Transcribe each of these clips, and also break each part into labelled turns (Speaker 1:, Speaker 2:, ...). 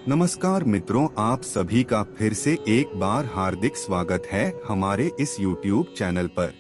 Speaker 1: नमस्कार मित्रों, आप सभी का फिर से एक बार हार्दिक स्वागत है हमारे इस YouTube चैनल पर।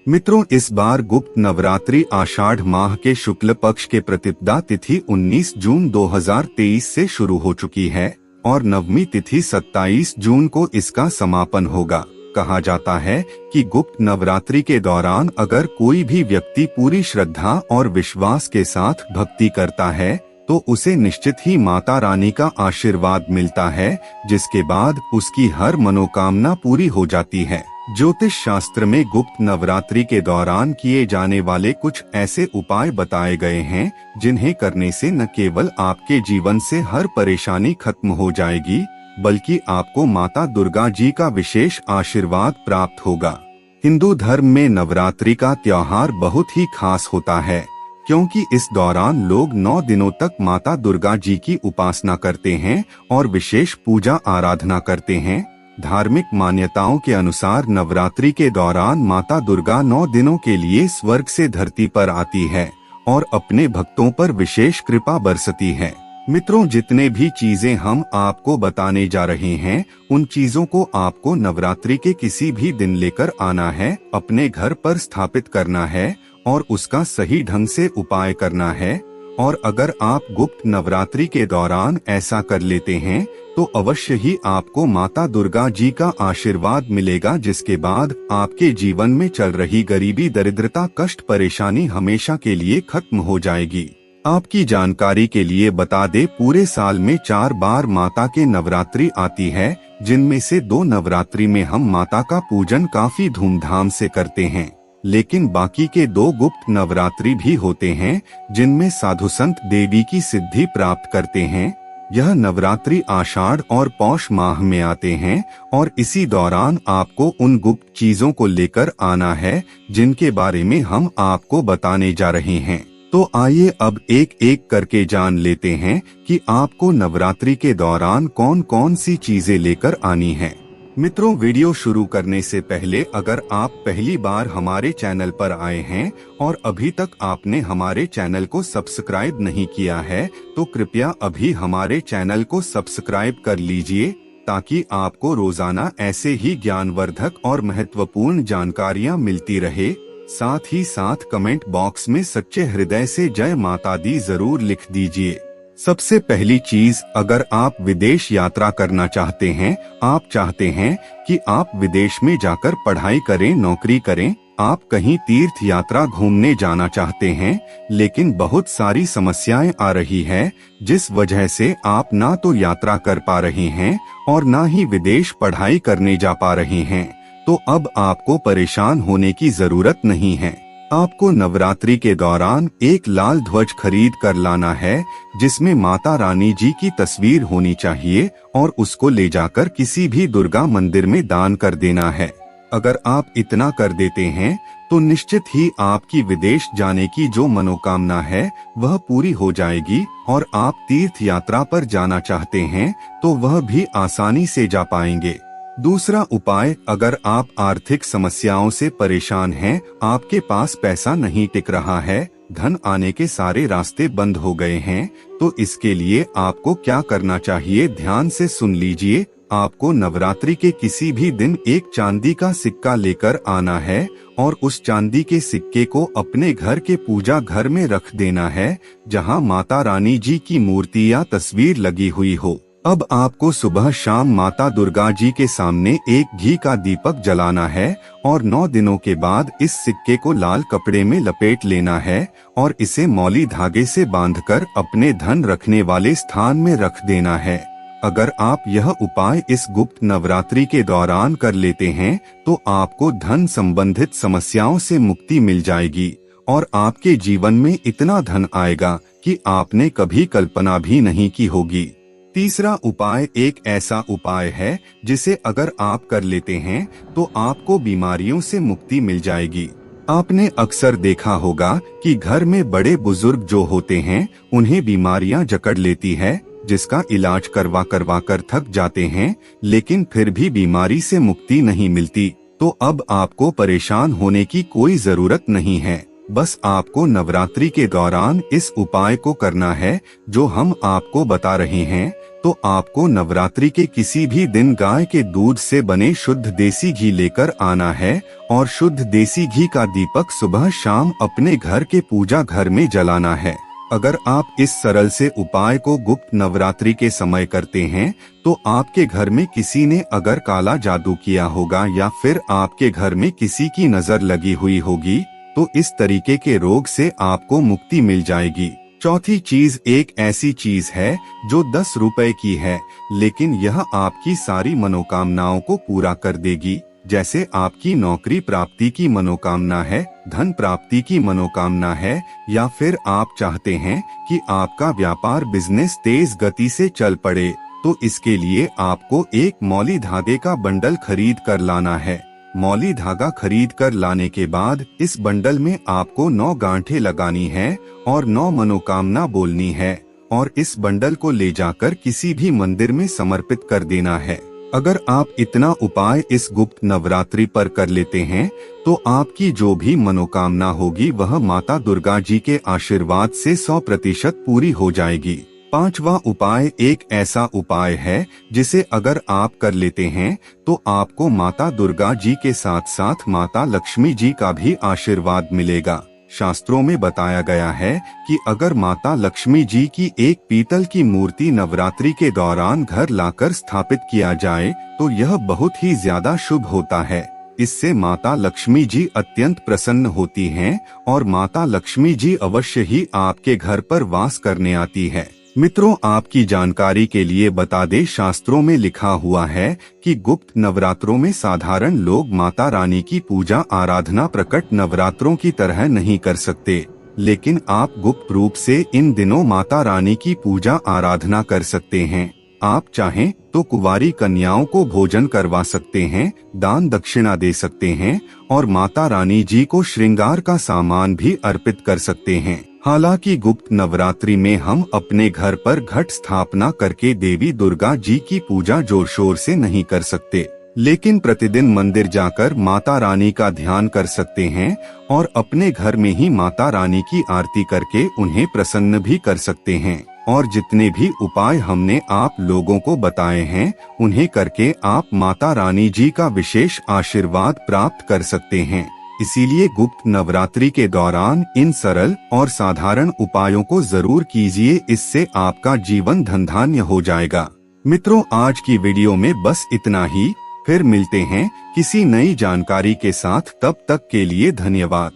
Speaker 1: मित्रों, इस बार गुप्त नवरात्रि आषाढ़ माह के शुक्ल पक्ष के प्रतिपदा तिथि 19 जून 2023 से शुरू हो चुकी है और नवमी तिथि 27 जून को इसका समापन होगा। कहा जाता है कि गुप्त नवरात्रि के दौरान अगर कोई भी व्यक्ति पूरी श्रद्धा और विश्वास के साथ भक्ति करता है तो उसे निश्चित ही माता रानी का आशीर्वाद मिलता है, जिसके बाद उसकी हर मनोकामना पूरी हो जाती है। ज्योतिष शास्त्र में गुप्त नवरात्रि के दौरान किए जाने वाले कुछ ऐसे उपाय बताए गए हैं जिन्हें करने से न केवल आपके जीवन से हर परेशानी खत्म हो जाएगी, बल्कि आपको माता दुर्गा जी का विशेष आशीर्वाद प्राप्त होगा। हिंदू धर्म में नवरात्रि का त्योहार बहुत ही खास होता है, क्योंकि इस दौरान लोग 9 दिनों तक माता दुर्गा जी की उपासना करते हैं और विशेष पूजा आराधना करते हैं। धार्मिक मान्यताओं के अनुसार नवरात्रि के दौरान माता दुर्गा 9 दिनों के लिए स्वर्ग से धरती पर आती है और अपने भक्तों पर विशेष कृपा बरसती है। मित्रों, जितने भी चीजें हम आपको बताने जा रहे हैं, उन चीजों को आपको नवरात्रि के किसी भी दिन लेकर आना है, अपने घर पर स्थापित करना है और उसका सही ढंग से उपाय करना है। और अगर आप गुप्त नवरात्रि के दौरान ऐसा कर लेते हैं तो अवश्य ही आपको माता दुर्गा जी का आशीर्वाद मिलेगा, जिसके बाद आपके जीवन में चल रही गरीबी, दरिद्रता, कष्ट, परेशानी हमेशा के लिए खत्म हो जाएगी। आपकी जानकारी के लिए बता दे, पूरे साल में 4 बार माता के नवरात्रि आती है, जिनमें से 2 नवरात्रि में हम माता का पूजन काफी धूमधाम से करते हैं, लेकिन बाकी के 2 गुप्त नवरात्रि भी होते हैं जिनमें साधु संत देवी की सिद्धि प्राप्त करते हैं। यह नवरात्रि आषाढ़ और पौष माह में आते हैं और इसी दौरान आपको उन गुप्त चीजों को लेकर आना है जिनके बारे में हम आपको बताने जा रहे हैं। तो आइए अब एक एक करके जान लेते हैं कि आपको नवरात्रि के दौरान कौन कौन सी चीजें लेकर आनी है। मित्रों, वीडियो शुरू करने से पहले अगर आप पहली बार हमारे चैनल पर आए हैं और अभी तक आपने हमारे चैनल को सब्सक्राइब नहीं किया है तो कृपया अभी हमारे चैनल को सब्सक्राइब कर लीजिए, ताकि आपको रोजाना ऐसे ही ज्ञानवर्धक और महत्वपूर्ण जानकारियां मिलती रहे। साथ ही साथ कमेंट बॉक्स में सच्चे हृदय से जय माता दी जरूर लिख दीजिए। सबसे पहली चीज, अगर आप विदेश यात्रा करना चाहते हैं, आप चाहते हैं कि आप विदेश में जाकर पढ़ाई करें, नौकरी करें, आप कहीं तीर्थ यात्रा घूमने जाना चाहते हैं, लेकिन बहुत सारी समस्याएं आ रही है, जिस वजह से आप ना तो यात्रा कर पा रहे हैं और ना ही विदेश पढ़ाई करने जा पा रहे हैं, तो अब आपको परेशान होने की जरूरत नहीं है। आपको नवरात्रि के दौरान एक लाल ध्वज खरीद कर लाना है, जिसमें माता रानी जी की तस्वीर होनी चाहिए और उसको ले जाकर किसी भी दुर्गा मंदिर में दान कर देना है। अगर आप इतना कर देते हैं तो निश्चित ही आपकी विदेश जाने की जो मनोकामना है वह पूरी हो जाएगी और आप तीर्थ यात्रा पर जाना चाहते हैं तो वह भी आसानी से जा पाएंगे। दूसरा उपाय, अगर आप आर्थिक समस्याओं से परेशान हैं, आपके पास पैसा नहीं टिक रहा है, धन आने के सारे रास्ते बंद हो गए हैं, तो इसके लिए आपको क्या करना चाहिए, ध्यान से सुन लीजिए। आपको नवरात्रि के किसी भी दिन एक चांदी का सिक्का लेकर आना है और उस चांदी के सिक्के को अपने घर के पूजा घर में रख देना है, जहां माता रानी जी की मूर्ति या तस्वीर लगी हुई हो। अब आपको सुबह शाम माता दुर्गा जी के सामने एक घी का दीपक जलाना है और 9 दिनों के बाद इस सिक्के को लाल कपड़े में लपेट लेना है और इसे मौली धागे से बांधकर अपने धन रखने वाले स्थान में रख देना है। अगर आप यह उपाय इस गुप्त नवरात्रि के दौरान कर लेते हैं तो आपको धन संबंधित समस्याओं से मुक्ति मिल जाएगी और आपके जीवन में इतना धन आएगा कि आपने कभी कल्पना भी नहीं की होगी। तीसरा उपाय एक ऐसा उपाय है जिसे अगर आप कर लेते हैं तो आपको बीमारियों से मुक्ति मिल जाएगी। आपने अक्सर देखा होगा कि घर में बड़े बुजुर्ग जो होते हैं उन्हें बीमारियां जकड़ लेती है, जिसका इलाज करवा कर थक जाते हैं, लेकिन फिर भी बीमारी से मुक्ति नहीं मिलती। तो अब आपको परेशान होने की कोई जरूरत नहीं है, बस आपको नवरात्रि के दौरान इस उपाय को करना है जो हम आपको बता रहे हैं। तो आपको नवरात्रि के किसी भी दिन गाय के दूध से बने शुद्ध देसी घी लेकर आना है और शुद्ध देसी घी का दीपक सुबह शाम अपने घर के पूजा घर में जलाना है। अगर आप इस सरल से उपाय को गुप्त नवरात्रि के समय करते हैं तो आपके घर में किसी ने अगर काला जादू किया होगा या फिर आपके घर में किसी की नजर लगी हुई होगी तो इस तरीके के रोग से आपको मुक्ति मिल जाएगी। चौथी चीज एक ऐसी चीज है जो 10 रुपए की है, लेकिन यह आपकी सारी मनोकामनाओं को पूरा कर देगी। जैसे आपकी नौकरी प्राप्ति की मनोकामना है, धन प्राप्ति की मनोकामना है, या फिर आप चाहते हैं कि आपका व्यापार बिजनेस तेज गति से चल पड़े, तो इसके लिए आपको एक मौली धागे का बंडल खरीद कर लाना है। मौली धागा खरीद कर लाने के बाद इस बंडल में आपको 9 गांठें लगानी है और 9 मनोकामना बोलनी है और इस बंडल को ले जाकर किसी भी मंदिर में समर्पित कर देना है। अगर आप इतना उपाय इस गुप्त नवरात्रि पर कर लेते हैं तो आपकी जो भी मनोकामना होगी वह माता दुर्गा जी के आशीर्वाद से 100% पूरी हो जाएगी। 5वां उपाय एक ऐसा उपाय है जिसे अगर आप कर लेते हैं तो आपको माता दुर्गा जी के साथ साथ माता लक्ष्मी जी का भी आशीर्वाद मिलेगा। शास्त्रों में बताया गया है कि अगर माता लक्ष्मी जी की एक पीतल की मूर्ति नवरात्रि के दौरान घर लाकर स्थापित किया जाए तो यह बहुत ही ज्यादा शुभ होता है। इससे माता लक्ष्मी जी अत्यंत प्रसन्न होती हैं और माता लक्ष्मी जी अवश्य ही आपके घर पर वास करने आती है। मित्रों, आपकी जानकारी के लिए बता दें, शास्त्रों में लिखा हुआ है कि गुप्त नवरात्रों में साधारण लोग माता रानी की पूजा आराधना प्रकट नवरात्रों की तरह नहीं कर सकते, लेकिन आप गुप्त रूप से इन दिनों माता रानी की पूजा आराधना कर सकते हैं। आप चाहें तो कुंवारी कन्याओं को भोजन करवा सकते हैं, दान दक्षिणा दे सकते हैं और माता रानी जी को श्रृंगार का सामान भी अर्पित कर सकते हैं। हालांकि गुप्त नवरात्रि में हम अपने घर पर घट स्थापना करके देवी दुर्गा जी की पूजा जोर शोर से नहीं कर सकते, लेकिन प्रतिदिन मंदिर जाकर माता रानी का ध्यान कर सकते हैं और अपने घर में ही माता रानी की आरती करके उन्हें प्रसन्न भी कर सकते हैं। और जितने भी उपाय हमने आप लोगों को बताए हैं उन्हें करके आप माता रानी जी का विशेष आशीर्वाद प्राप्त कर सकते हैं। इसीलिए गुप्त नवरात्रि के दौरान इन सरल और साधारण उपायों को जरूर कीजिए, इससे आपका जीवन धनधान्य हो जाएगा। मित्रों, आज की वीडियो में बस इतना ही। फिर मिलते हैं किसी नई जानकारी के साथ, तब तक के लिए धन्यवाद।